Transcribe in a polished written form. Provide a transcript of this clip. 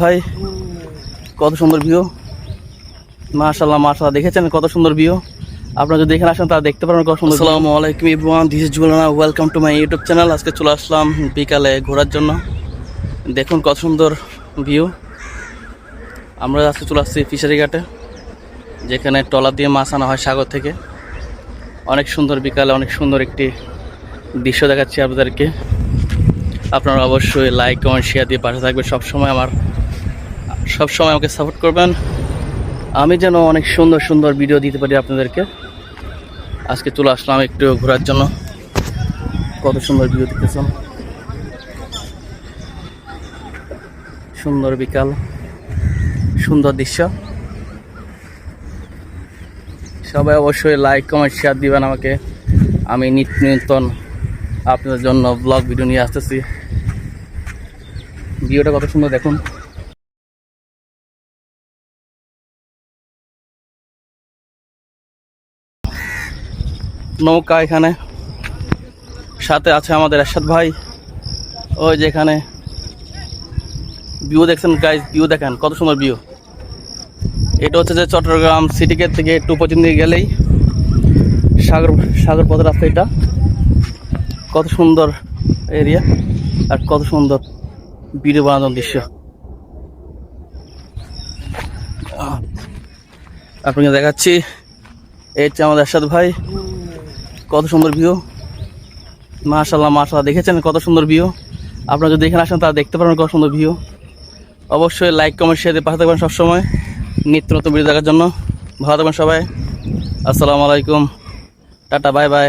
ভাই কত সুন্দর ভিউ, মাশাআল্লাহ মাশাআল্লাহ। দেখেছেন কত সুন্দর ভিউ? আপনারা যদি এখানে আসেন তারা দেখতে পারেন কত সুন্দর। আসসালামু আলাইকুম everyone, this is Julana, welcome to my YouTube channel. আজকে চলে আসলাম বিকালে ঘোরার জন্য। দেখুন কত সুন্দর ভিউ। আমরা আজকে চলে আসছি ফিশারি ঘাটে, যেখানে ট্রলার দিয়ে মাছ আনা হয় সাগর থেকে। অনেক সুন্দর বিকালে অনেক সুন্দর একটি দৃশ্য দেখাচ্ছি আপনাদেরকে। আপনারা অবশ্যই লাইক কমেন্ট শেয়ার দিয়ে পাশে থাকবেন। সবসময় আমাকে সাপোর্ট করবেন, আমি যেন অনেক সুন্দর সুন্দর ভিডিও দিতে পারি আপনাদেরকে। আজকে চলে আসলাম একটু ঘোরার জন্য। কত সুন্দর ভিউ দেখতেছেন, সুন্দর বিকাল, সুন্দর দৃশ্য। সবাই অবশ্যই লাইক কমেন্ট শেয়ার দিবেন আমাকে। আমি নিত্য নতুন আপনাদের জন্য ব্লগ ভিডিও নিয়ে আসতেছি। ভিডিওটা কত সুন্দর দেখুন। নৌকা এখানে, সাথে আছে আমাদের এরশাদ ভাই। ওই যেখানে ভিউ দেখছেন গাইজ, ভিউ দেখেন কত সুন্দর ভিউ। এটা হচ্ছে যে চট্টগ্রাম সিটি গেট থেকে একটু পর্যন্ত গেলেই সাগর পথের রাস্তা। এটা কত সুন্দর এরিয়া আর কত সুন্দর ভিডিও বানানোর দৃশ্য। আপনাকে দেখাচ্ছি, এই হচ্ছে আমাদের এরশাদ ভাই। কত সুন্দর ভিউ, মাশাআল্লাহ মাশাআল্লাহ। দেখেছেন কত সুন্দর ভিউ? আপনারা যদি এখানে আসেন তারা দেখতে পারেন কত সুন্দর ভিউ। অবশ্যই লাইক কমেন্ট শেয়ার দিয়ে পাশে থাকবেন সবসময় নিত্য নতুন ভিডিও দেখার জন্য। ভালো থাকবেন সবাই। আসসালামু আলাইকুম, টাটা, বাই বাই।